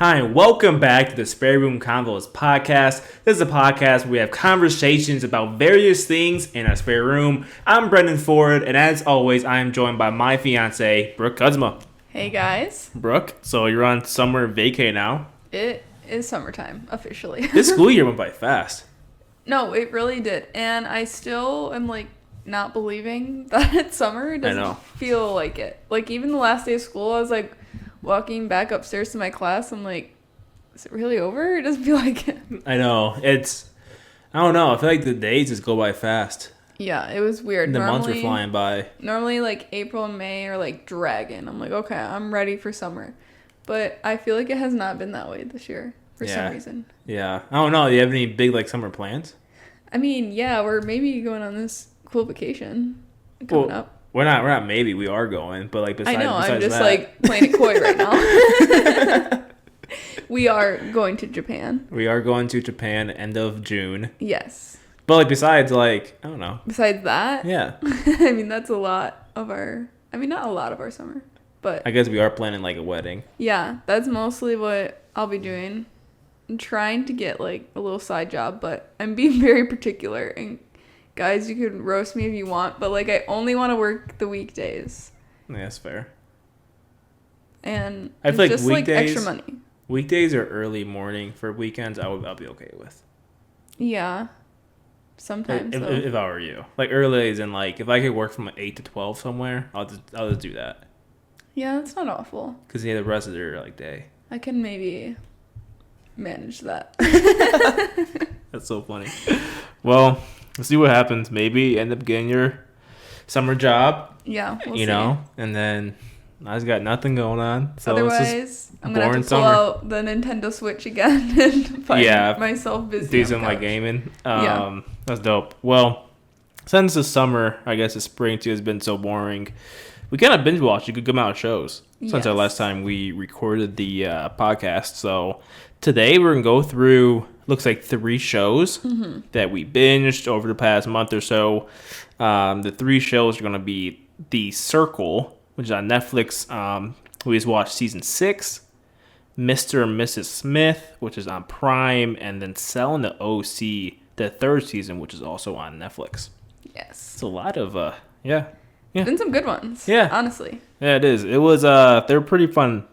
Hi, and welcome back to the Spare Room Convos Podcast. This is a podcast where we have conversations about various things in our spare room. I'm Brendan Ford, and as always, I am joined by my fiance, Brooke Kuzma. Hey guys. Brooke, so you're on summer vacay now. It is summertime, officially. This school year went by fast. No, it really did. And I still am not believing that it's summer. It doesn't feel like it. Even the last day of school, I was walking back upstairs to my class. I'm like, is it really over? It doesn't feel like it. I know. I don't know. I feel like the days just go by fast. Yeah, it was weird. The months are flying by. Normally, April and May are dragging. I'm like, okay, I'm ready for summer. But I feel like it has not been that way this year for some reason. Yeah. I don't know. Do you have any big summer plans? I mean, yeah, we're maybe going on this cool vacation coming up. We're not maybe. We are going. But besides I know. I'm just that. Playing it coy right now. We are going to Japan. We are going to Japan end of June. Yes. But besides I don't know. Besides that? Yeah. I mean, that's a lot of our... I mean, not a lot of our summer, but... I guess we are planning a wedding. Yeah, that's mostly what I'll be doing. I'm trying to get a little side job, but I'm being very particular. And guys, you can roast me if you want, but I only want to work the weekdays. Yeah, that's fair. And I feel just weekdays, extra money. Weekdays or early morning for weekends, I'll be okay with. Yeah. Sometimes if I were you, early as in if I could work from 8 to 12 somewhere, I'll just do that. Yeah, that's not awful. Because the rest of their day. I can maybe manage that. That's so funny. Well, let's see what happens. Maybe end up getting your summer job. Yeah, we'll see. And then I just got nothing going on. So otherwise, I'm gonna have to pull out the Nintendo Switch again and find myself busy. Do some gaming. That's dope. Well, since the summer, I guess the spring too has been so boring. We kind of binge watched a good amount of shows since our last time we recorded the podcast. So today we're gonna go through looks like 3 shows that we binged over the past month or so. The 3 shows are gonna be The Circle, which is on Netflix. We just watched season 6. Mr. and Mrs. Smith, which is on Prime, and then Selling the OC, the 3rd season, which is also on Netflix. Yes. It's a lot of Been some good ones. Yeah. Honestly. Yeah, it is. It was they're pretty fun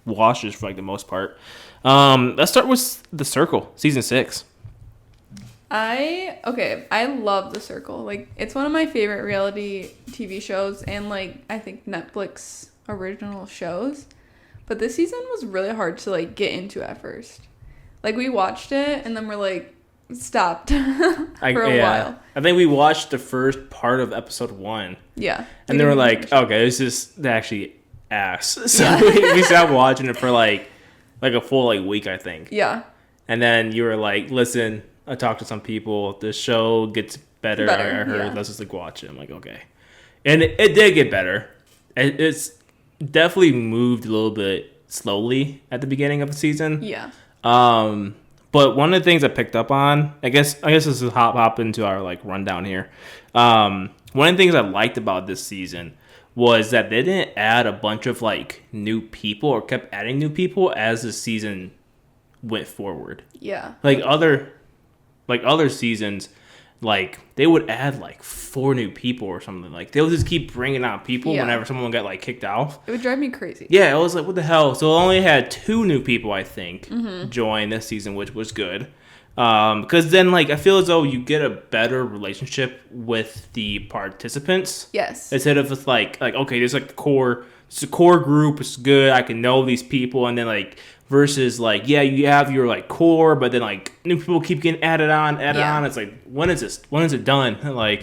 watches for the most part. Let's start with The Circle, season 6. I love The Circle. It's one of my favorite reality TV shows and I think Netflix original shows. But this season was really hard to get into at first. We watched it and then we're stopped for a while. I think we watched the first part of episode 1. Yeah. And they were okay, this is actually ass. So we stopped watching it for a full week, I think. Yeah. And then you were listen, I talked to some people. The show gets better. I heard. Let's just watch it. I'm okay. And it did get better. It's definitely moved a little bit slowly at the beginning of the season. Yeah. But one of the things I picked up on, I guess this is hop into our rundown here. One of the things I liked about this season was that they didn't add a bunch of new people or kept adding new people as the season went forward. Yeah. Other seasons, they would add 4 new people or something. They would just keep bringing out people whenever someone got kicked off. It would drive me crazy. Yeah, it was what the hell? So it only had 2 new people, I think, join this season, which was good. Because then I feel as though you get a better relationship with the participants. Yes. Instead of just okay, there's it's a core group, it's good, I can know these people, and then versus you have your core, but then new people keep getting added on. It's when is it done?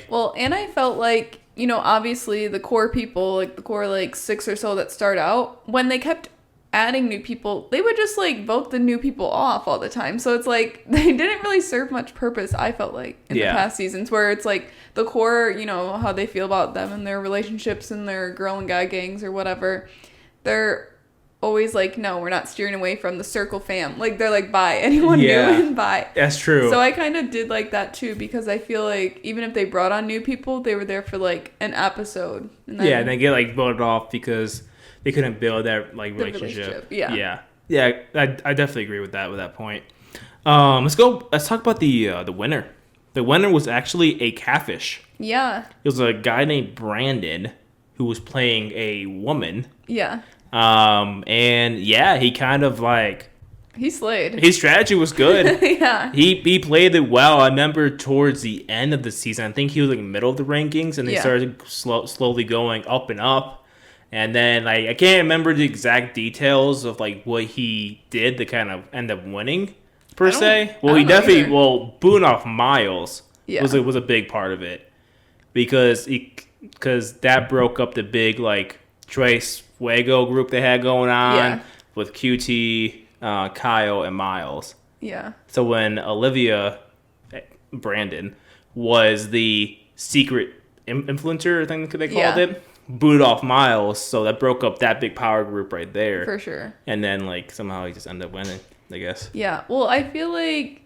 Well, and I felt obviously the core people, the core 6 or so that start out, when they kept adding new people, they would just vote the new people off all the time. So it's they didn't really serve much purpose, I felt in the past seasons, where it's the core, how they feel about them and their relationships and their girl and guy gangs or whatever. They're always no, we're not steering away from the Circle fam. They're bye, anyone new and bye. That's true. So I kind of did that too, because I feel even if they brought on new people, they were there for an episode. And then and they get voted off because they couldn't build that relationship. Yeah. Yeah, I definitely agree with that point. Let's talk about the winner. The winner was actually a catfish. Yeah. It was a guy named Brandon who was playing a woman. Yeah. And yeah, he kind of like... He slayed. His strategy was good. Yeah. He played it well. I remember towards the end of the season, I think he was like middle of the rankings, and they started slowly going up and up. And then like I can't remember the exact details of like what he did to kind of end up winning per se. Well, he definitely booing off Miles was a big part of it because that broke up the big like Trace Fuego group they had going on with QT. Kyle and Miles. Yeah. So when Olivia Brandon was the secret influencer, I think they called it, booted off Miles, so that broke up that big power group right there. For sure. And then like somehow he just ended up winning, I guess. Yeah. Well, I feel like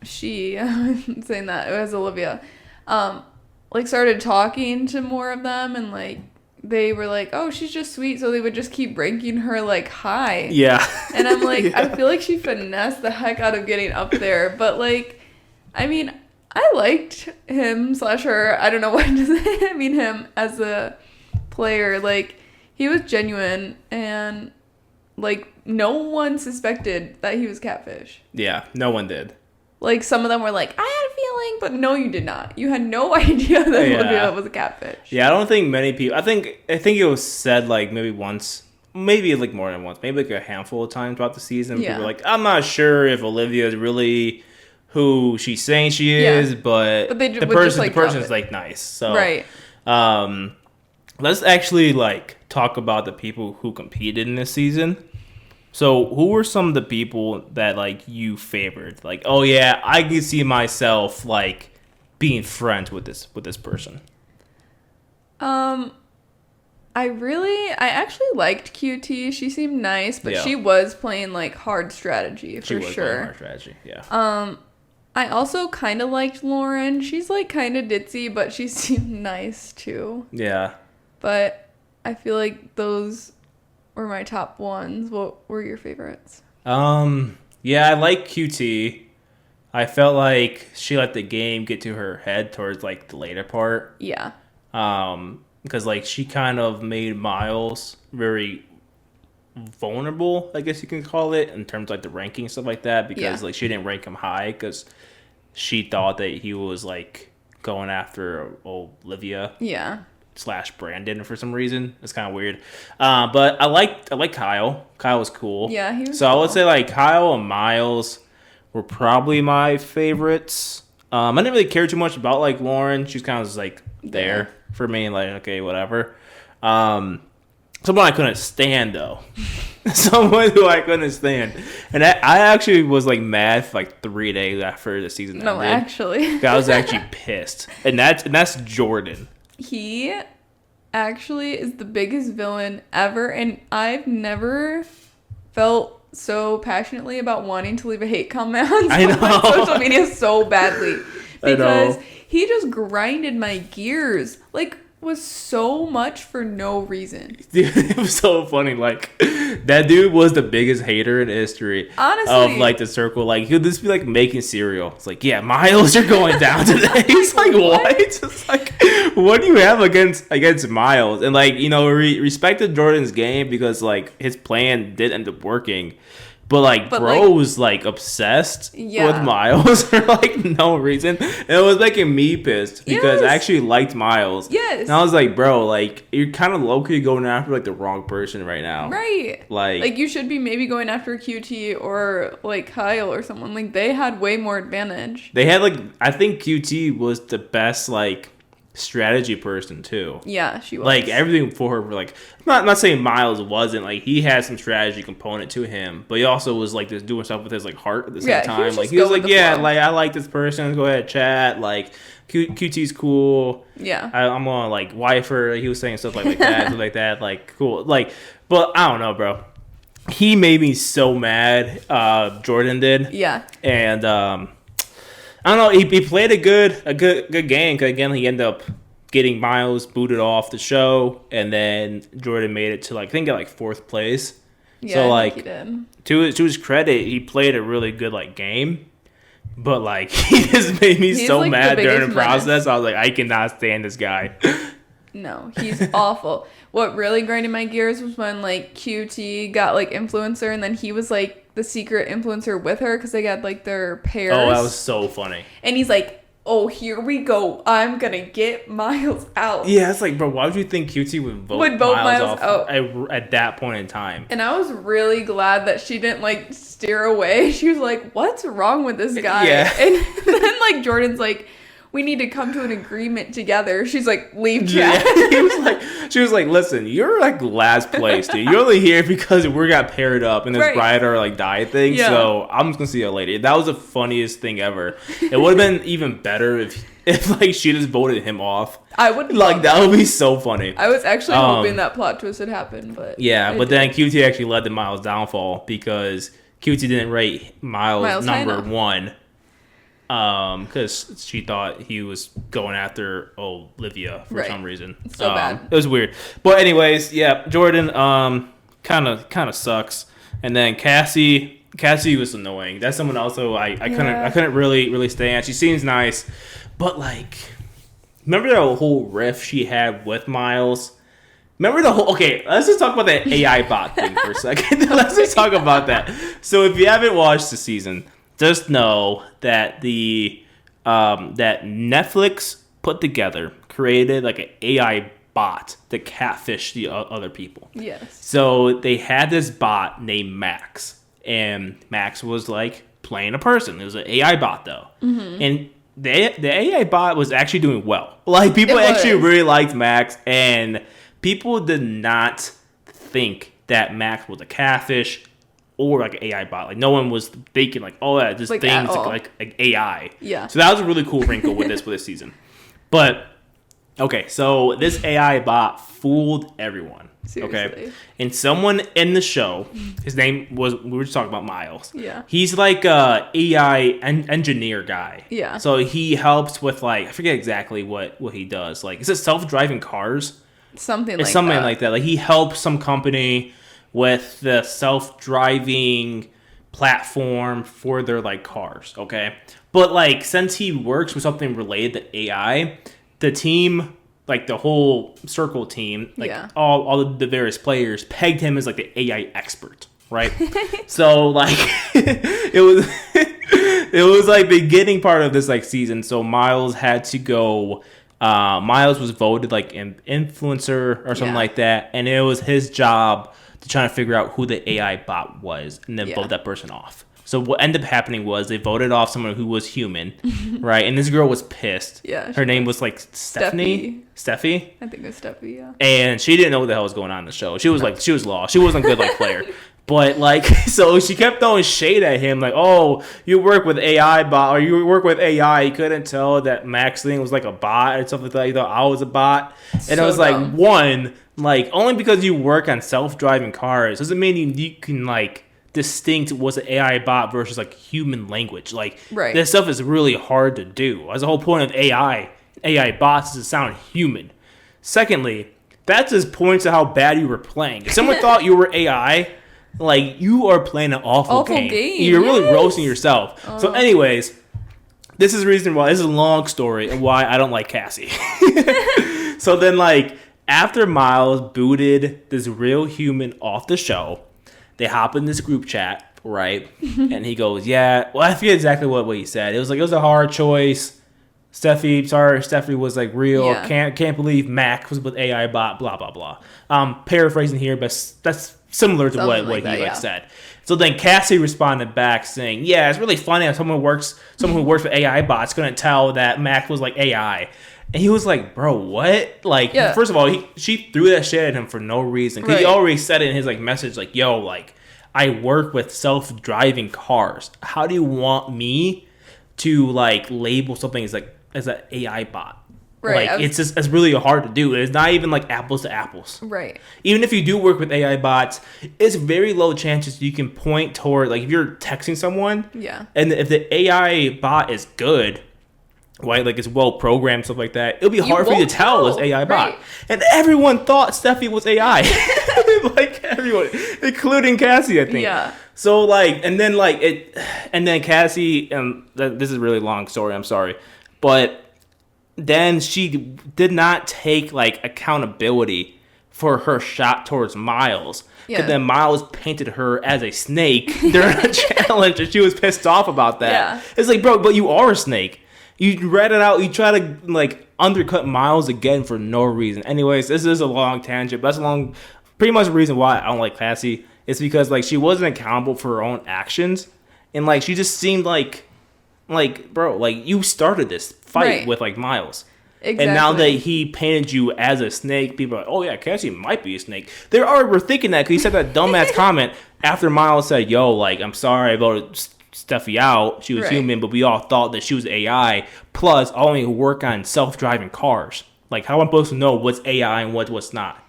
she saying that it was Olivia, like started talking to more of them and like they were like, oh, she's just sweet, so they would just keep ranking her, like, high. Yeah. And I'm like, I feel like she finessed the heck out of getting up there. But, like, I mean, I liked him / her. I don't know what to say. I mean, him as a player. Like, he was genuine, and, like, no one suspected that he was catfish. Yeah, no one did. Like, some of them were like, I had a feeling, but no, you did not. You had no idea that Olivia was a catfish. Yeah, I don't think many people... I think it was said, like, maybe once... Maybe, like, more than once. Maybe, like, a handful of times throughout the season. People were like, I'm not sure if Olivia is really who she's saying she is, but the person is, like, nice. So, right. Let's actually, like, talk about the people who competed in this season. So, who were some of the people that, like, you favored? Like, oh, yeah, I can see myself, like, being friends with this person. I actually liked QT. She seemed nice, but she was playing, like, hard strategy, for sure. She was playing hard strategy, yeah. I also kind of liked Lauren. She's, like, kind of ditzy, but she seemed nice, too. Yeah. But I feel like those... were my top ones. What were your favorites? Yeah, I like QT. I felt like she let the game get to her head towards like the later part. Yeah. Because like she kind of made Miles very vulnerable, I guess you can call it, in terms of like the ranking and stuff like that. Because like she didn't rank him high because she thought that he was like going after Olivia. Yeah. / Brandon for some reason. It's kind of weird. But I like Kyle. Kyle was cool. Yeah, he was So cool. I would say like Kyle and Miles were probably my favorites. I didn't really care too much about like Lauren. She's kind of just like there for me. Like, okay, whatever. Someone I couldn't stand though. Someone who I couldn't stand. And I actually was like mad for like 3 days after the season ended. No, actually. I was actually pissed. And that's Jordan. He actually is the biggest villain ever, and I've never felt so passionately about wanting to leave a hate comment on social media so badly. Because he just grinded my gears. Like, was so much for no reason. Dude, it was so funny. Like, that dude was the biggest hater in history. Honestly. Of, like, the circle. Like, he'll just be, like, making cereal. It's like, yeah, Miles, you're going down today. He's like, what? It's like, what do you have against Miles? And, like, you know, respected Jordan's game because, like, his plan did end up working. But bro was, like, obsessed with Miles for, like, no reason. And it was making me pissed because I actually liked Miles. Yes. And I was like, bro, like, you're kind of low-key going after, like, the wrong person right now. Right. Like, you should be maybe going after QT or, like, Kyle or someone. Like, they had way more advantage. They had, like, I think QT was the best, like, strategy person too. Yeah, she was. Like everything for her, like not saying Miles wasn't, like he had some strategy component to him, but he also was like just doing stuff with his like heart at the same time. He was like, yeah, like I like this person, go ahead chat, like QT's cool. Yeah. I'm gonna like wife her. He was saying stuff like that, stuff like that, like cool. Like, but I don't know, bro. He made me so mad. Jordan did. Yeah. And I don't know. He played a good game. Cause again, he ended up getting Miles booted off the show, and then Jordan made it to like I think at like 4th place. Yeah, so I like think he did. To his credit, he played a really good like game. But like he just made me so like mad during the process. I was like, I cannot stand this guy. No, he's awful. What really grinded my gears was when like QT got like influencer, and then he was like the secret influencer with her because they got like their pairs. Oh, that was so funny. And he's like, "Oh, here we go. I'm gonna get Miles out." Yeah, it's like, bro, why would you think QT would vote Miles off at that point in time? And I was really glad that she didn't like steer away. She was like, "What's wrong with this guy?" Yeah. And then like Jordan's like, "We need to come to an agreement together." She's like, "Leave chat." Yeah. She was like, "Listen, you're like last place, dude. You're only here because we got paired up in this ride or like die thing. Yeah. So I'm just gonna see you later." That was the funniest thing ever. It would have been even better if like she just voted him off. I would like that would be so funny. I was actually hoping that plot twist would happen, but then QT actually led to Miles' downfall because QT didn't rate Miles number 1. Because she thought he was going after Olivia for some reason. So bad. It was weird. But anyways, yeah, Jordan kind of sucks. And then Cassie was annoying. That's someone else who I couldn't really stand. She seems nice, but like, remember that whole riff she had with Miles? Remember the whole... Okay, let's just talk about that AI bot thing for a second. Let's just talk about that. So if you haven't watched the season, just know that that Netflix put together, created like an AI bot to catfish the other people. Yes. So they had this bot named Max, and Max was like playing a person. It was an AI bot though, and the AI bot was actually doing well. Like people actually really liked Max, and people did not think that Max was a catfish or like an AI bot. Like no one was thinking like, oh yeah, this thing's like AI. Yeah. So that was a really cool wrinkle with this season. But okay, so this AI bot fooled everyone. Seriously. Okay. And someone in the show, his name was, we were just talking about Miles. Yeah. He's like a AI engineer guy. Yeah. So he helps with like, I forget exactly what he does. Like, is it self-driving cars? Something like that. Like he helps some company with the self-driving platform for their like cars, okay? But like since he works with something related to AI, the team, like the whole circle team, like all the various players pegged him as like the AI expert, right? So like it was like beginning part of this like season, so Miles had to go. Miles was voted like an influencer or something like that, and it was his job to try to figure out who the AI bot was and then vote that person off. So what ended up happening was they voted off someone who was human, right? And this girl was pissed. Yeah. Her name was like Stephanie? Steffi? I think it was Steffi, yeah. And she didn't know what the hell was going on in the show. She was like, she was lost. She wasn't a good like player. But like, so she kept throwing shade at him, like, "Oh, you work with AI bot, or you work with AI. You couldn't tell that Max thing was like a bot and stuff like that. You thought I was a bot." And I was like, one, like, only because you work on self-driving cars doesn't mean you can like distinct what's an AI bot versus like human language. Like, this stuff is really hard to do. That's the whole point of AI bots is to sound human. Secondly, that just points to how bad you were playing. If someone thought you were AI. Like, you are playing an awful game. You're really roasting yourself. So anyways, this is the reason why. This is a long story and why I don't like Cassie. So then, like, after Miles booted this real human off the show, they hop in this group chat, right? And he goes, yeah. Well, I forget exactly what he said. It was like, it was a hard choice. Steffi was like real. Yeah. Can't believe Mac was with AI bot, blah, blah, blah. Paraphrasing here, but that's similar to what he said. So then Cassie responded back saying, yeah, it's really funny how someone who works with AI bots couldn't tell that Mac was like AI. And he was like, bro, what? Like, first of all, she threw that shit at him for no reason. Because he already said it in his like message, like, yo, like, I work with self-driving cars. How do you want me to like label something as an AI bot? Right. Like, it's really hard to do. It's not even like apples to apples. Right. Even if you do work with AI bots, it's very low chances you can point toward, like, if you're texting someone. Yeah. And if the AI bot is good, right, like it's well programmed, stuff like that, it'll be hard for you to tell it's AI bot. And everyone thought Steffi was AI. like everyone, including Cassie, I think. Yeah. So like, and then Cassie, this is a really long story, I'm sorry, but then she did not take like accountability for her shot towards Miles. Yeah. And then Miles painted her as a snake during a challenge, and she was pissed off about that. Yeah. It's like, bro, but you are a snake. You read it out. You try to like undercut Miles again for no reason. Anyways, this is a long tangent. But that's pretty much the reason why I don't like Cassie. It's because like she wasn't accountable for her own actions, and like she just seemed like bro, like you started this fight with like Miles. Exactly. And now that he painted you as a snake, people are like, oh yeah, Cassie might be a snake. They already were thinking that because he said that dumbass comment after Miles said, yo, like, I'm sorry about Steffi out. She was human, but we all thought that she was AI. Plus, I only work on self-driving cars. Like, how am I supposed to know what's AI and what's not?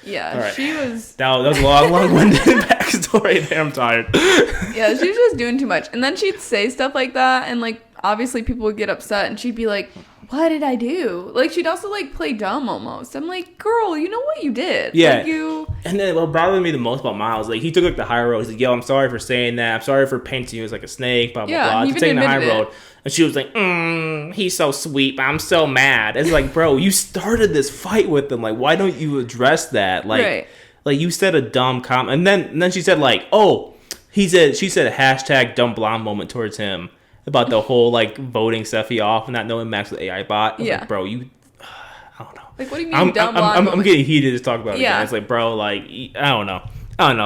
Yeah, right. She was... That was a long-winded backstory there. I'm tired. Yeah, she was just doing too much. And then she'd say stuff like that, and, like, obviously people would get upset, and she'd be like, what did I do? Like, she'd also, like, play dumb almost. I'm like, girl, you know what you did. Yeah. Like, And then what bothered me the most about Miles, like, he took, like, the high road. He's like, yo, I'm sorry for saying that. I'm sorry for painting you as, like, a snake, blah, blah, blah. He's taking the high road. And she was like, he's so sweet, but I'm so mad. It's like, bro, you started this fight with him. Like, why don't you address that? Like, like you said a dumb comment. And then she said, like, she said hashtag dumb blonde moment towards him. About the whole, like, voting Steffi off and not knowing Max was AI bot. Like, bro, I don't know. Like, what do you mean dumb blonde I'm getting heated to talk about it again. It's like, bro, like, I don't know.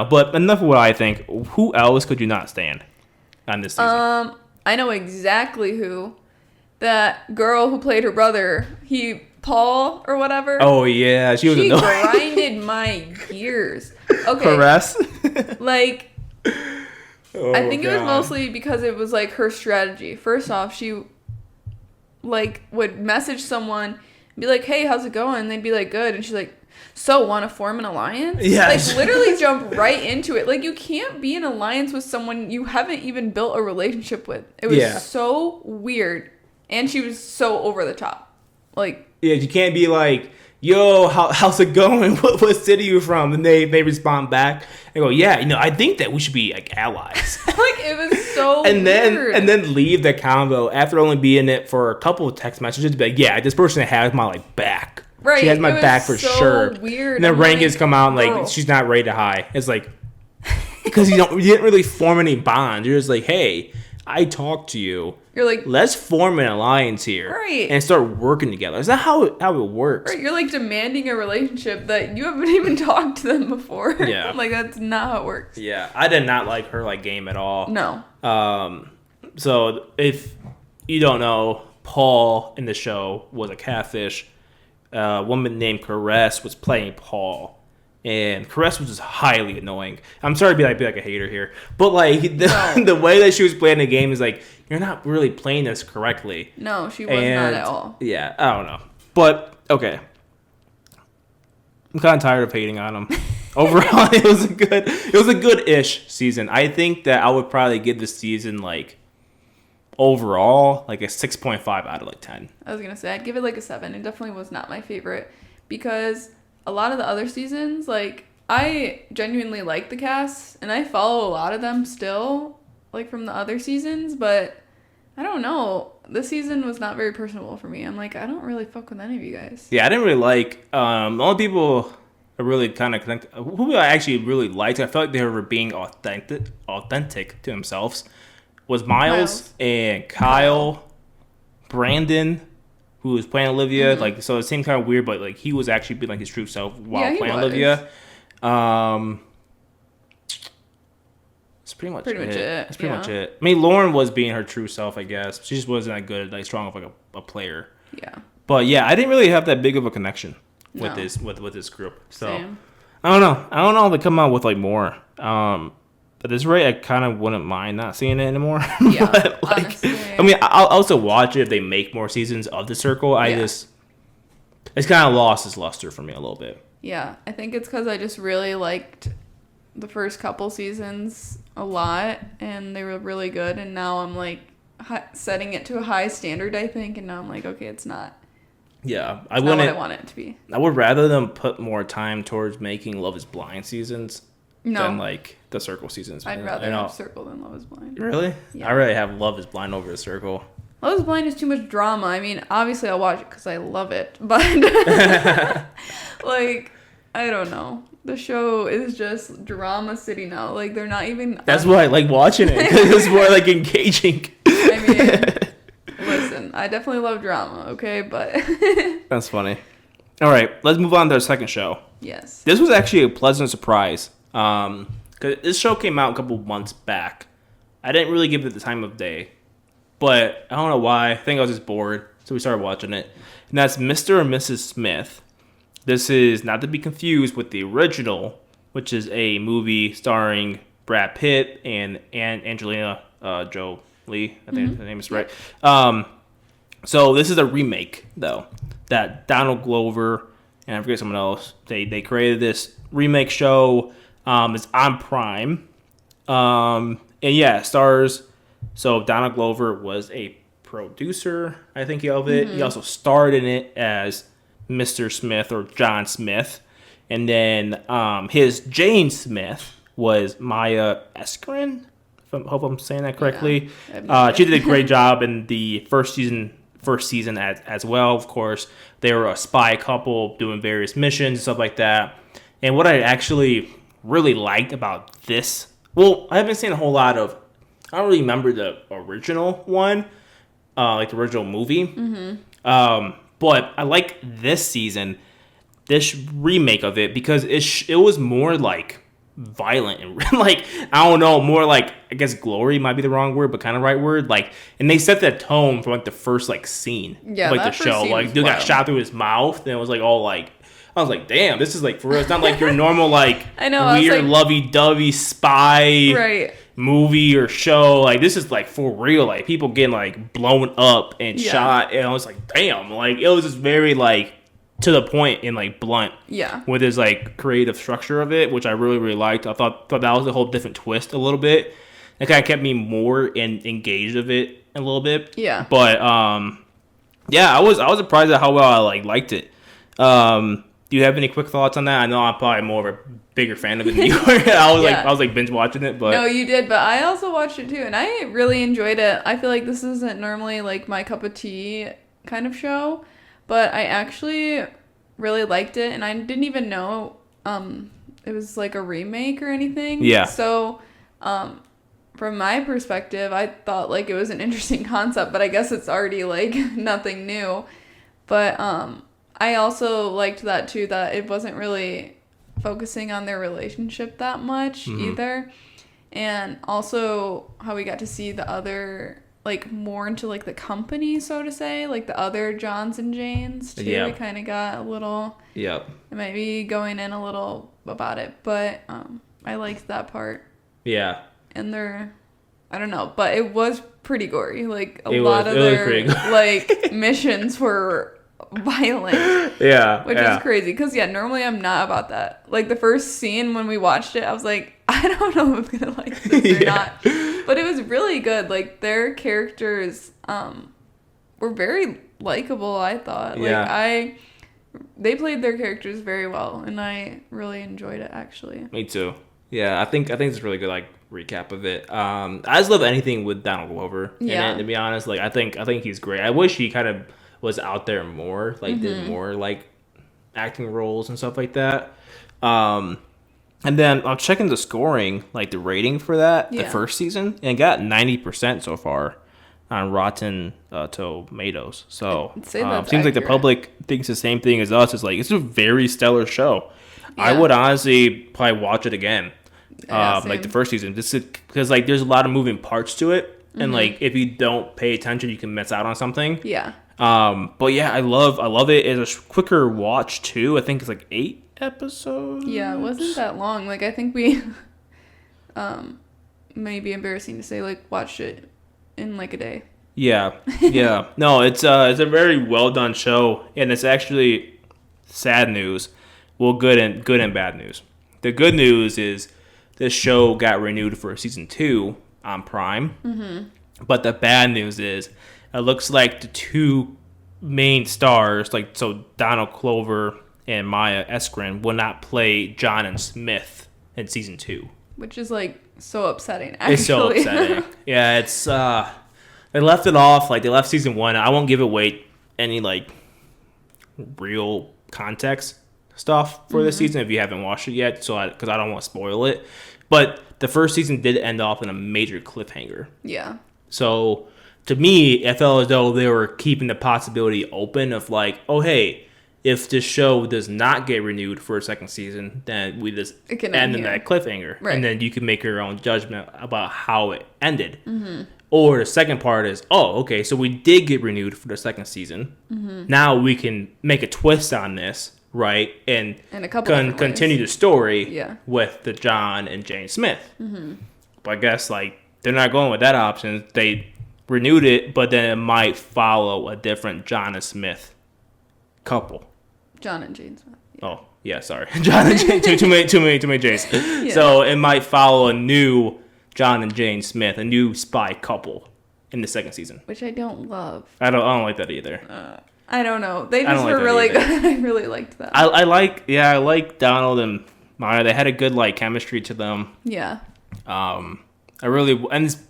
But enough of what I think. Who else could you not stand on this season? I know exactly who. That girl who played her brother. Paul or whatever. Oh, yeah. She grinded my gears. Okay. Caress? Like... I think it was mostly because it was, like, her strategy. First off, she, like, would message someone and be like, hey, how's it going? And they'd be like, good. And she's like, so, want to form an alliance? Yes. Like, literally jump right into it. Like, you can't be in an alliance with someone you haven't even built a relationship with. It was so weird. And she was so over the top. Like... Yeah, you can't be like... Yo, how's it going? What city are you from? And they respond back and go, yeah, I think that we should be like allies. Like, it was so weird. And then leave the convo after only being in it for a couple of text messages to be like, yeah, this person has my like back. Right. She has my back for sure. Weird. And then Rankins come out and like she's not ready to high. It's like because you didn't really form any bonds. You're just like, hey, I talked to you. You're like, let's form an alliance here, right? And start working together. Is that how it works? Right. You're like demanding a relationship that you haven't even talked to them before. Yeah, like that's not how it works. Yeah, I did not like her like game at all. No. So if you don't know, Paul in the show was a catfish. A woman named Caress was playing Paul. And Caress was just highly annoying. I'm sorry to be like a hater here, but like the way that she was playing the game is like you're not really playing this correctly. No, she was not at all. Yeah, I don't know, but okay. I'm kind of tired of hating on him. Overall, it was a good-ish season. I think that I would probably give this season like overall like a 6.5 out of like 10. I was gonna say I'd give it like a 7. It definitely was not my favorite because a lot of the other seasons, like, I genuinely like the cast, and I follow a lot of them still, like, from the other seasons, but I don't know. This season was not very personable for me. I'm like, I don't really fuck with any of you guys. Yeah, I didn't really like, the only people I really kind of connect, who I actually really liked, I felt like they were being authentic to themselves, was Miles. And Kyle, Brandon, who was playing Olivia, like, so it seemed kind of weird, but like he was actually being like his true self while playing Olivia. That's pretty much it. That's pretty much it. I mean, Lauren was being her true self, I guess. She just wasn't that good, like strong of like a player. Yeah. But yeah, I didn't really have that big of a connection with this group. So Same. I don't know if they come out with like more. At this rate, I kind of wouldn't mind not seeing it anymore. Yeah, but, like, honestly. I mean, I'll also watch it if they make more seasons of The Circle. It's kind of lost its luster for me a little bit. Yeah, I think it's because I just really liked the first couple seasons a lot, and they were really good, and now I'm, like, setting it to a high standard, I think, and now I'm like, okay, it's not Yeah, It's not what I want it to be. I would rather them put more time towards making Love is Blind seasons than like the Circle seasons. I'd rather have Circle than Love is Blind. Really? Yeah. I really have Love is Blind over the Circle. Love is Blind is too much drama. I mean, obviously I'll watch it because I love it, but like, I don't know. The show is just drama city now. Like, they're not even... That's why I like watching it, because it's more like engaging. I mean, listen, I definitely love drama, okay? But... That's funny. All right, let's move on to our second show. Yes. This was actually a pleasant surprise. Because this show came out a couple months back. I didn't really give it the time of day. But I don't know why. I think I was just bored. So we started watching it. And that's Mr. and Mrs. Smith. This is not to be confused with the original, which is a movie starring Brad Pitt and Angelina Jolie. I think the name is right. So this is a remake, though, that Donald Glover and I forget someone else. They created this remake show. It's on Prime. And yeah, it stars. So Donald Glover was a producer, I think, of it. He also starred in it as Mr. Smith or John Smith. And then his Jane Smith was Maya Eskren. Hope I'm saying that correctly. Yeah, she did a great job in the first season as well, of course. They were a spy couple doing various missions and stuff like that. And what I actually really liked about this, well, I haven't seen a whole lot of, I don't really remember the original one, like the original movie. But I like this season, this remake of it, because it was more like violent and like, I don't know, more like, I guess glory might be the wrong word, but kind of right word. Like, and they set that tone for like the first like scene of like the show. Like, dude got shot through his mouth, and it was like all like, I was like, damn, this is like for real. It's not like your normal like I know, weird like, lovey-dovey spy right. movie or show. Like, this is like for real, like people getting like blown up and shot, and I was like, damn, like it was just very like to the point and like blunt. Yeah. With his like creative structure of it, which I really, really liked. I thought that was a whole different twist a little bit. It kind of kept me more engaged of it a little bit. Yeah. But yeah, I was surprised at how well I liked it. Do you have any quick thoughts on that? I know I'm probably more of a bigger fan of it than you were. I was like binge watching it, but no, you did. But I also watched it too, and I really enjoyed it. I feel like this isn't normally like my cup of tea kind of show, but I actually really liked it, and I didn't even know it was like a remake or anything. Yeah. So from my perspective, I thought like it was an interesting concept, but I guess it's already like nothing new. But I also liked that too, that it wasn't really focusing on their relationship that much either. And also how we got to see the other, like more into like the company, so to say, like the other Johns and Janes too. Yeah. We kind of got a little, maybe going in a little about it, but I liked that part. Yeah. And I don't know, but it was pretty gory. Like a lot of their like missions were violent. Yeah. Which is crazy. Because, normally I'm not about that. Like, the first scene when we watched it, I was like, I don't know if I'm going to like this or not. But it was really good. Like, their characters were very likable, I thought. Like, they played their characters very well, and I really enjoyed it, actually. Me too. Yeah, I think it's a really good, like, recap of it. I just love anything with Donald Glover in it, to be honest. Like, I think he's great. I wish he kind of was out there more, like did more like acting roles and stuff like that. And then I'm checking the scoring, like the rating for that, the first season, and got 90% so far on Rotten Tomatoes. So seems like the public thinks the same thing as us. It's like, it's a very stellar show. Yeah. I would honestly probably watch it again. Like the first season, just because like there's a lot of moving parts to it, and like if you don't pay attention, you can miss out on something. Yeah. But yeah, I love it. It's a quicker watch too. I think it's like 8 episodes. Yeah, it wasn't that long. Like I think we, may be embarrassing to say, like watched it in like a day. Yeah, yeah. No, it's a very well done show, and it's actually sad news. Well, good and bad news. The good news is this show got renewed for season 2 on Prime. But the bad news is, it looks like the 2 main stars, like so Donald Clover and Maya Eskren, will not play John and Smith in season 2. Which is like so upsetting, actually. It's so upsetting. Yeah, it's they left it off, like they left season 1. I won't give away any like real context stuff for this season if you haven't watched it yet, so because I don't want to spoil it. But the first season did end off in a major cliffhanger. Yeah. So to me, it felt as though they were keeping the possibility open of like, oh hey, if this show does not get renewed for a second season, then we just end in that cliffhanger, right. And then you can make your own judgment about how it ended. Or the second part is, oh, okay, so we did get renewed for the second season. Now we can make a twist on this, right? And continue the story with the John and Jane Smith. But I guess like they're not going with that option. They renewed it, but then it might follow a different John and Smith couple. John and Jane Smith. Yeah. Oh, yeah, sorry. John and Jane, too many Janes. Yeah. So it might follow a new John and Jane Smith, a new spy couple in the second season. Which I don't love. I don't like that either. I don't know. They just were really good. I really liked that. I like Donald and Maya. They had a good like chemistry to them. Yeah. And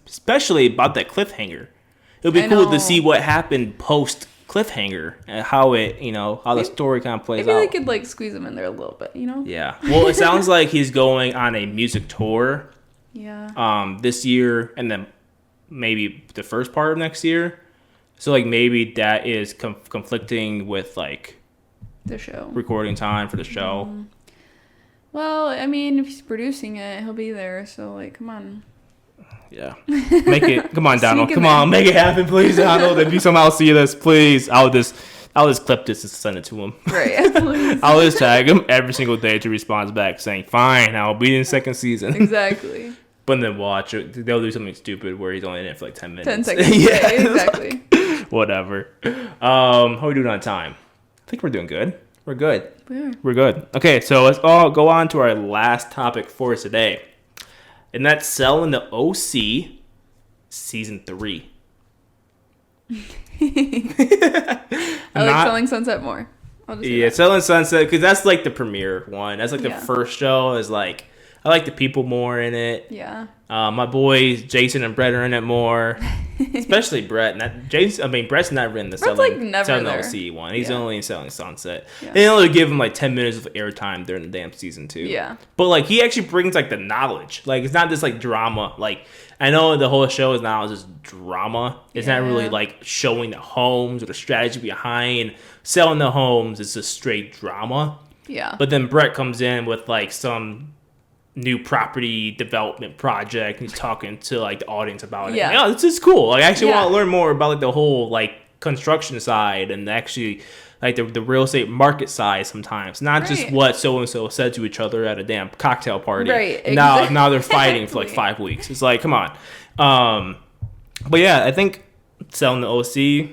especially about that cliffhanger. It would be cool to see what happened post cliffhanger and how it, how the story kind of plays out. Maybe they could like squeeze him in there a little bit, Yeah. Well, it sounds like he's going on a music tour. Yeah. This year, and then maybe the first part of next year. So like maybe that is conflicting with like the show recording time for the show. Well, I mean, if he's producing it, he'll be there. So like, come on. Yeah. Make it. Come on, Donald. Come on, make it happen, please, Donald. If you somehow see this, please, I'll just clip this and send it to him. Right. Please. I'll just tag him every single day to respond back saying, "Fine, I'll be in the second season." Exactly. But then watch it. They'll do something stupid where he's only in it for like 10 minutes. 10 seconds. Yeah, exactly. Whatever. How are we doing on time? I think we're doing good. We're good. We're good. Okay, so let's all go on to our last topic for today. And that's Selling the OC Season 3. I like Selling Sunset more. Selling Sunset, because that's like the premiere one. That's like the first show is like, I like the people more in it. Yeah. My boys, Jason and Brett, are in it more. Especially Brett. Brett's never in the Selling OC one. He's only in Selling Sunset. Yeah. They only give him like 10 minutes of airtime during the damn season 2. Yeah. But like he actually brings like the knowledge. Like it's not just like drama. Like I know the whole show is now just drama. It's not really like showing the homes or the strategy behind selling the homes. It's just straight drama. Yeah. But then Brett comes in with like some new property development project. He's talking to like the audience about it. Yeah, this is cool. Like, I actually want to learn more about like the whole like construction side and actually like the real estate market side sometimes. Not just what so and so said to each other at a damn cocktail party. Right. Exactly. Now they're fighting for like 5 weeks. It's like, come on. But yeah, I think Selling the OC,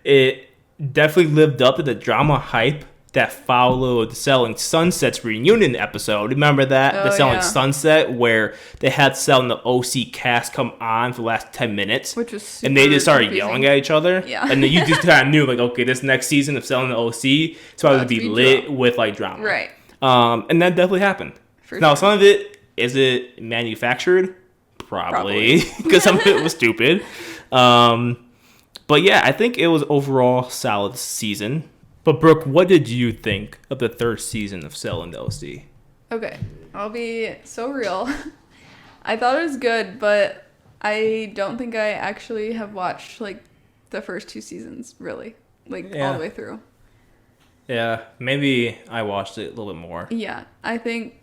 it definitely lived up to the drama hype that followed the Selling Sunset's reunion episode. Remember that? The Selling Sunset, where they had Selling the OC cast come on for the last 10 minutes. Which was super and they just started yelling at each other. Yeah. And then you just kind of knew, like, okay, this next season of Selling the OC is probably going to be lit with, like, drama. Right. And that definitely happened. Now, some of it, is it manufactured? Probably. Because some of it was stupid. But yeah, I think it was overall solid season. But Brooke, what did you think of the third season of Selling the OC? Okay, I'll be so real. I thought it was good, but I don't think I actually have watched like the first 2 seasons really, all the way through. Yeah, maybe I watched it a little bit more. Yeah, I think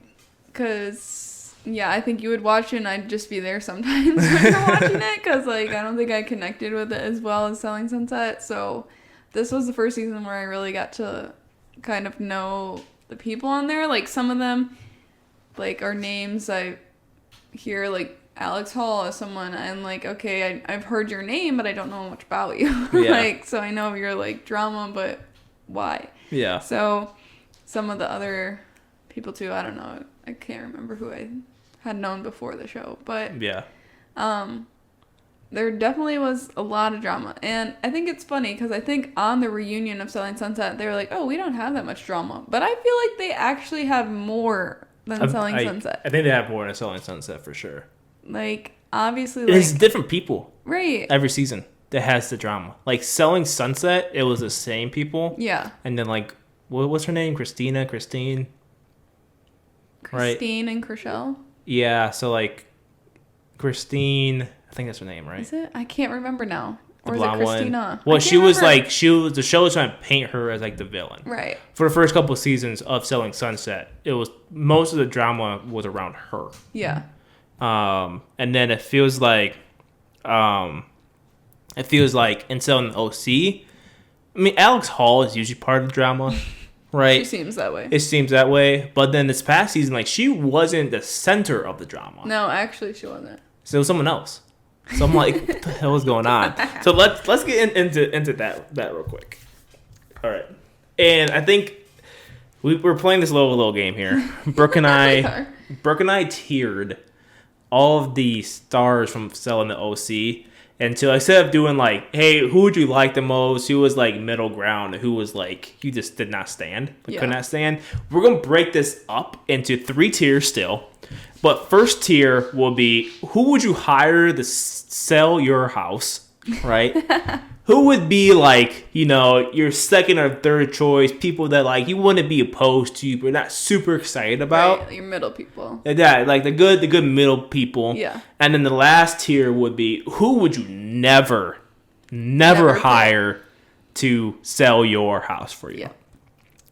I think you would watch it and I'd just be there sometimes when you're watching it because like I don't think I connected with it as well as Selling Sunset, so this was the first season where I really got to kind of know the people on there. Like, some of them, like, are names I hear, like, Alex Hall as someone. I'm like, okay, I've heard your name, but I don't know much about you. Yeah. So I know you're, like, drama, but why? Yeah. So some of the other people, too, I don't know. I can't remember who I had known before the show. But, yeah. there definitely was a lot of drama. And I think it's funny because I think on the reunion of Selling Sunset, they were like, oh, we don't have that much drama. But I feel like they actually have more than Selling Sunset. I think they have more than Selling Sunset for sure. Like, obviously, it's different people. Right. Every season that has the drama. Like, Selling Sunset, it was the same people. Yeah. And then, like, what's her name? Christine? Right? Christine and Chriselle? Yeah, so, like, Christine, I think that's her name, right? Is it? I can't remember now. Or the is it Christina? Well, she was like, the show was trying to paint her as like the villain. Right. For the first couple of seasons of Selling Sunset, it was most of the drama was around her. Yeah. And then it feels like in Selling OC, I mean, Alex Hall is usually part of the drama, right? She seems that way. It seems that way. But then this past season, like, she wasn't the center of the drama. No, actually, she wasn't. So it was someone else. So I'm like, what the hell is going on? So let's get into that real quick. All right. And I think we're playing this little game here. Brooke and I tiered all of the stars from Selling the OC until instead of doing like, hey, who would you like the most? Who was like middle ground? Who was like, you just did not stand, could not stand. We're going to break this up into 3 tiers still. But first tier will be, who would you hire to sell your house, right? Who would be like, you know, your second or third choice, people that like you wouldn't be opposed to, but not super excited about. Right, your middle people. Yeah, like the good middle people. Yeah. And then the last tier would be, who would you never hire to sell your house for you? Yeah.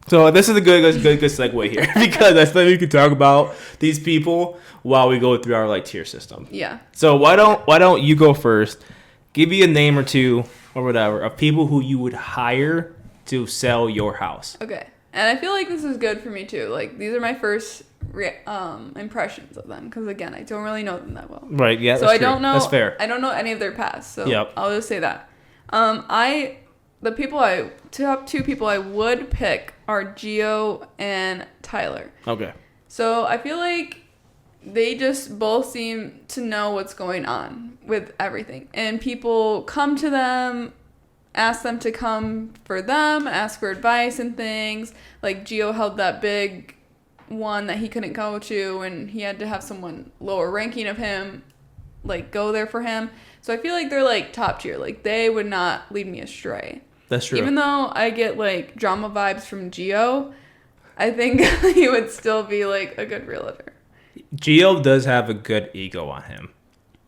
So this is a good segue here because I think we can talk about these people while we go through our like tier system. Yeah. So why don't you go first? Give me a name or two or whatever of people who you would hire to sell your house. Okay. And I feel like this is good for me too. Like these are my first impressions of them because again, I don't really know them that well. Right. Yeah. So I don't know. That's fair. I don't know any of their past. So yep. I'll just say that. Top 2 people I would pick are Gio and Tyler. Okay. So I feel like they just both seem to know what's going on with everything. And people come to them, ask them to come for them, ask for advice and things. Like Gio held that big one that he couldn't go to and he had to have someone lower ranking of him like go there for him. So I feel like they're like top tier. Like they would not lead me astray. That's true. Even though I get like drama vibes from Gio, I think he would still be like a good realtor. Gio does have a good ego on him.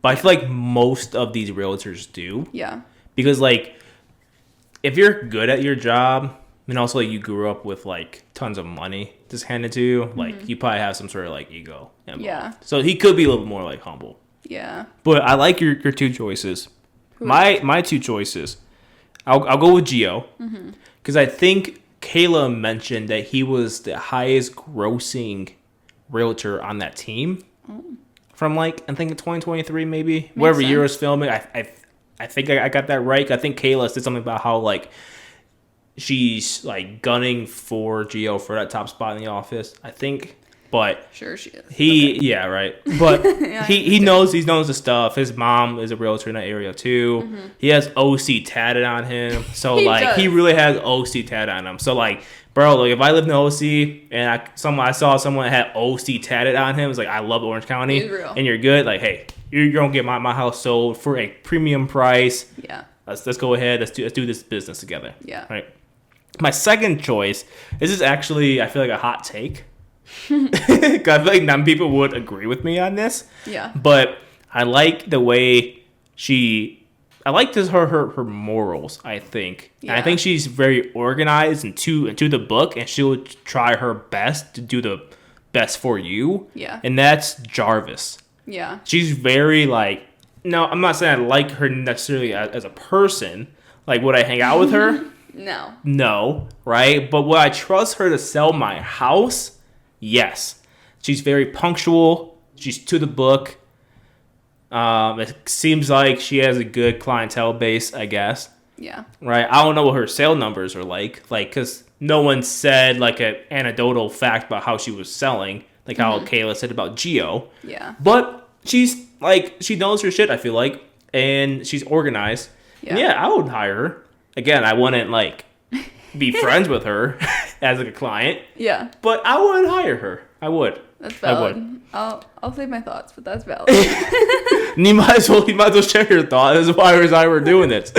But I feel like most of these realtors do. Yeah. Because like if you're good at your job and also like you grew up with like tons of money just handed to you, like you probably have some sort of like ego involved. Yeah. So he could be a little more like humble. Yeah. But I like your 2 choices. My 2 choices. I'll go with Gio. Because I think Kayla mentioned that he was the highest grossing realtor on that team. From like, I think in 2023 maybe. Makes whatever sense. Year was filming. I think I got that right. I think Kayla said something about how like she's like gunning for Gio for that top spot in the office. I think. But sure she is. Yeah, right. But yeah, he knows the stuff. His mom is a realtor in that area too. He has OC tatted on him. So he really has OC tatted on him. So like, bro, like if I lived in OC and I saw someone that had OC tatted on him, it's like I love Orange County and you're good. Like, hey, you're gonna get my house sold for a premium price. Yeah. Let's go ahead. Let's do this business together. Yeah. Right. My second choice. This is actually I feel like a hot take. I feel like none people would agree with me on this. Yeah. But I like the way I like her morals, I think. Yeah. And I think she's very organized and to the book, and she'll try her best to do the best for you. Yeah. And that's Jarvis. Yeah. She's very like, no, I'm not saying I like her necessarily as a person. Like, would I hang out with her? No. No, right? But would I trust her to sell my house? Yes. She's very punctual. She's to the book. It seems like she has a good clientele base, I guess. Yeah. Right? I don't know what her sale numbers are like, because no one said like an anecdotal fact about how she was selling, like how Kayla said about Gio. Yeah. But she's like, she knows her shit, I feel like. and she's organized. Yeah, I would hire her. Again, I wouldn't like be friends with her as like a client. Yeah. But I would hire her. I would. That's valid. I'll save my thoughts, but that's valid. And you might as well share your thoughts. This is why we're doing this.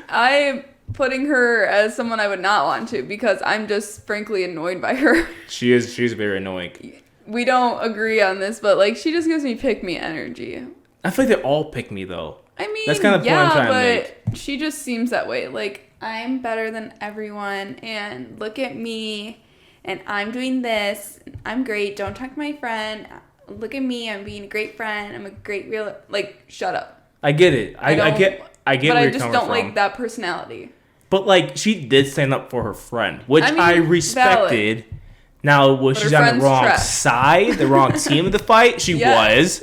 I'm putting her as someone I would not want to because I'm just frankly annoyed by her. She's very annoying. We don't agree on this, but like she just gives me pick me energy. I feel like they all pick me though. I mean, that's kind of the point I'm trying to make. She just seems that way. Like, I'm better than everyone, and look at me, and I'm doing this. I'm great. Don't talk to my friend. Look at me. I'm being a great friend. I'm a great real. Like, shut up. I get it. I get. But where I you're just coming don't from. like that personality. But like, she did stand up for her friend, which I respected. Valid. Now, was she on the wrong side, the wrong team of the fight? She was.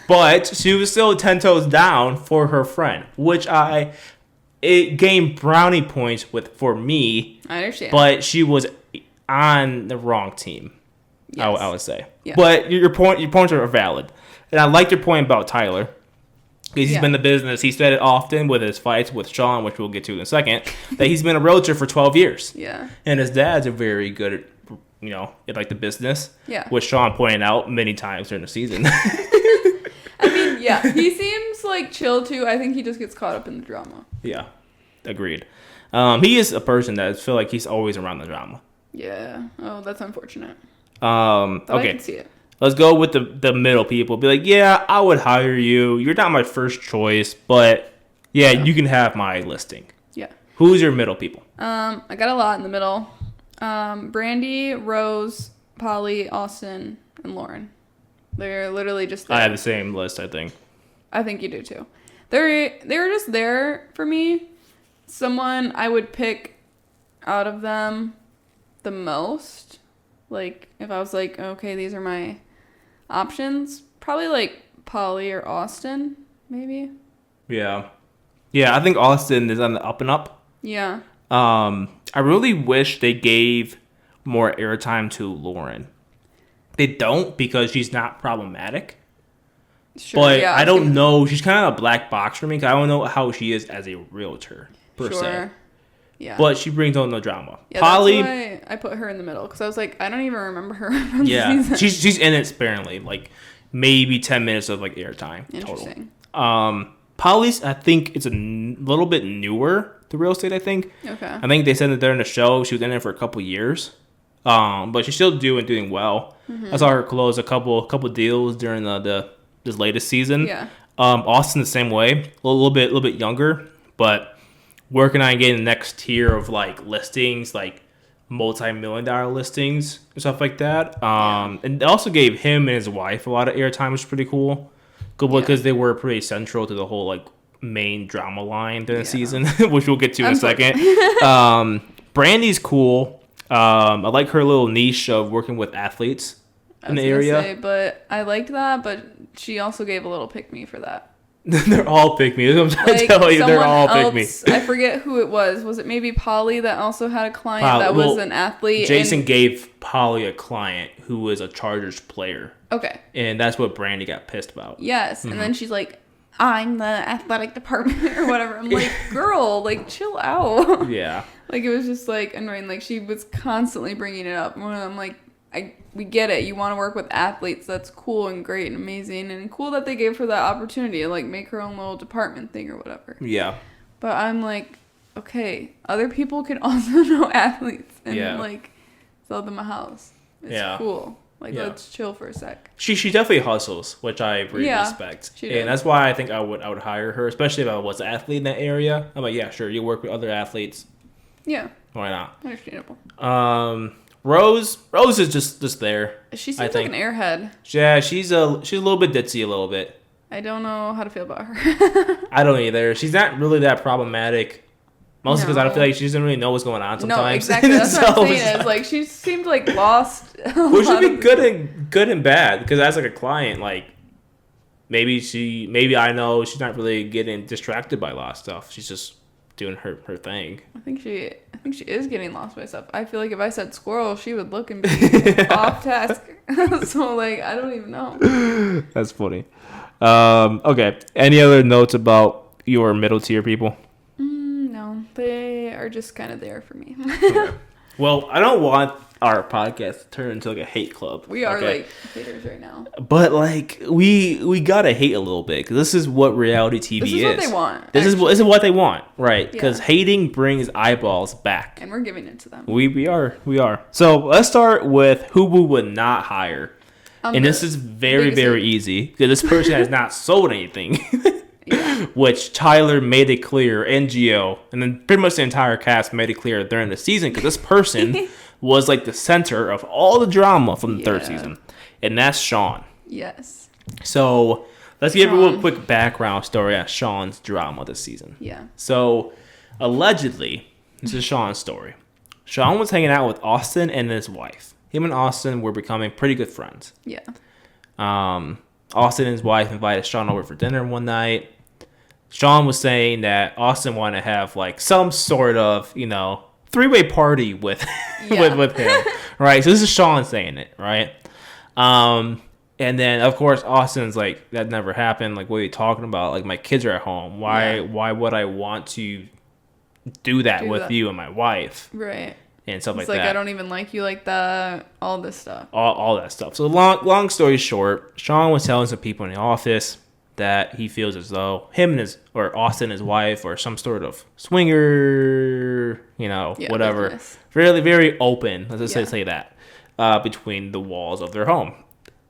But she was still 10 toes down for her friend, which it gained brownie points for me. I understand. But she was on the wrong team, yes. I would say. Yeah. But your points are valid. And I like your point about Tyler. Because he's been in the business. He said it often with his fights with Sean, which we'll get to in a second, that he's been a realtor for 12 years. Yeah. And his dad's are very good at, like the business. Yeah. Which Sean pointed out many times during the season. I mean, yeah, he seems like chill too. I think he just gets caught up in the drama. Yeah, agreed. He is a person that I feel like he's always around the drama. Yeah. Oh, that's unfortunate. Okay. I can see it. Let's go with the middle people. Be like, yeah, I would hire you. You're not my first choice, but yeah, you can have my listing. Yeah. Who's your middle people? I got a lot in the middle. Brandy, Rose, Polly, Austin, and Lauren. They're literally just there. I have the same list, I think. I think you do too. They're just there for me. Someone I would pick out of them the most. Like, if I was like, okay, these are my options. Probably like Polly or Austin, maybe. Yeah. Yeah, I think Austin is on the up and up. Yeah. I really wish they gave more airtime to Lauren. They don't because she's not problematic. Sure, but yeah, I don't know. She's kind of a black box for me because I don't know how she is as a realtor, per se. Yeah. But she brings on no drama. Yeah, Polly, that's why I put her in the middle because I was like, I don't even remember her from the season. She's in it sparingly, like maybe 10 minutes of like airtime Interesting. Total. Polly's, I think, it's a little bit newer to real estate. I think. Okay. I think they said that they're in the show. She was in it for a couple years. But she's still doing well. Mm-hmm. I saw her close a couple deals during this latest season. Yeah. Austin the same way, a little bit younger, but working on getting the next tier of like listings, like multi-million-dollar listings and stuff like that. And they also gave him and his wife a lot of airtime, which is pretty cool. Good because they were pretty central to the whole like main drama line during the season, which we'll get to in a second. Brandy's cool. I like her little niche of working with athletes in the area. But I liked that, but she also gave a little pick-me for that. They're all pick-me. I'm trying to tell you, they're all pick-me. I forget who it was. Was it maybe Polly that also had a client that was an athlete? Jason gave Polly a client who was a Chargers player. Okay. And that's what Brandy got pissed about. Yes. Mm-hmm. And then she's like, I'm the athletic department or whatever. I'm like, girl, like, chill out. Yeah. Like, it was just, like, annoying. Like, she was constantly bringing it up. I'm like, we get it. You want to work with athletes. That's cool and great and amazing. And cool that they gave her that opportunity to, like, make her own little department thing or whatever. Yeah. But I'm like, okay, other people can also know athletes and, like, sell them a house. It's cool. Like, let's chill for a sec. She definitely hustles, which I really respect. And that's why I think I would hire her, especially if I was an athlete in that area. I'm like, yeah, sure, you work with other athletes. Yeah. Why not? Understandable. Rose is just there. She seems like an airhead. Yeah, she's a little bit ditzy a little bit. I don't know how to feel about her. I don't either. She's not really that problematic. Mostly because I feel like she doesn't really know what's going on sometimes. No, exactly. That's what I'm saying. Is like she seemed like lost. Which would be good and bad because as like a client, like maybe I know she's not really getting distracted by a lot of stuff. She's just doing her thing. I think think she is getting lost by stuff. I feel like if I said squirrel, she would look and be off task. So, like, I don't even know. That's funny. Okay. Any other notes about your middle tier people? No. They are just kind of there for me. Okay. Well, I don't want our podcast to turn into like a hate club. We are like haters right now. But like we gotta hate a little bit because this is what reality TV is. This is what they want. This is what they want, right? Because hating brings eyeballs back, and we're giving it to them. We are. So let's start with who we would not hire, and this is very easy because this person has not sold anything. Yeah. Which Tyler made it clear, and Gio, and then pretty much the entire cast made it clear during the season because this person was like the center of all the drama from the third season, and that's Sean. Yes. So let's give everyone a quick background story on Sean's drama this season. Yeah. So allegedly, this is Sean's story. Sean was hanging out with Austin and his wife. Him and Austin were becoming pretty good friends. Yeah. Austin and his wife invited Sean over for dinner one night. Sean was saying that Austin wanted to have like some sort of, three-way party with with him, right? So this is Sean saying it, right? And then of course Austin's like, that never happened. Like, what are you talking about? Like, my kids are at home. Why would I want to do that with you and my wife? Right. And stuff like that. It's I don't even like you like that. All this stuff. All that stuff. So long story short, Sean was telling some people in the office that he feels as though him and Austin, his wife, or some sort of swinger, whatever. Business. Really, very open. Let's just say that between the walls of their home.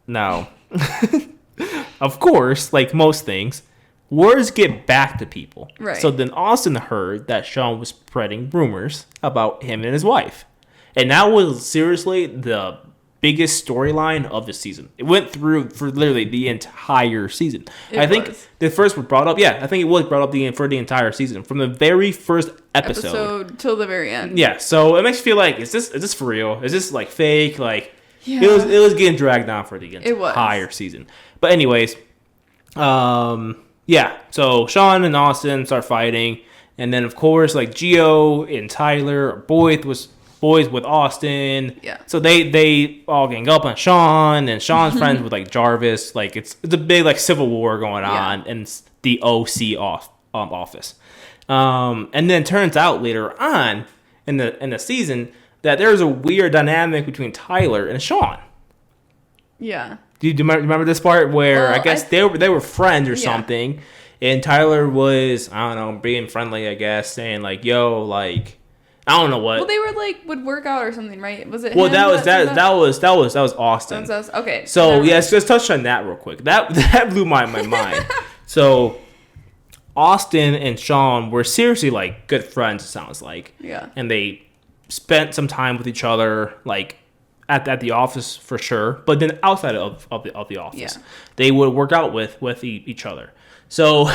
Now, of course, like most things, words get back to people. Right. So then Austin heard that Sean was spreading rumors about him and his wife, and that was seriously the biggest storyline of the season. It went through for literally the entire season. I think the first was brought up. Yeah, I think it was brought up for the entire season from the very first episode till the very end. Yeah, so it makes you feel like, is this for real? Is this like fake? Like it was getting dragged on for the entire season. But anyways, yeah. So Sean and Austin start fighting, and then of course like Gio and Tyler are boys with Austin. Yeah. So they all gang up on Sean, and Sean's friends with like Jarvis. Like it's a big like civil war going on in the OC office. And then it turns out later on in the season that there's a weird dynamic between Tyler and Sean. Yeah. Do you remember this part where I guess they were friends or something, and Tyler was, I don't know, being friendly, I guess, saying like, "Yo, like." I don't know what. Well, they were like would work out or something, right? Was it? Well, that was Austin. Okay. So yes, let's touch on that real quick. That blew my mind. So Austin and Sean were seriously like good friends. It sounds like. Yeah. And they spent some time with each other, like at the office for sure. But then outside of the office, they would work out with each other. So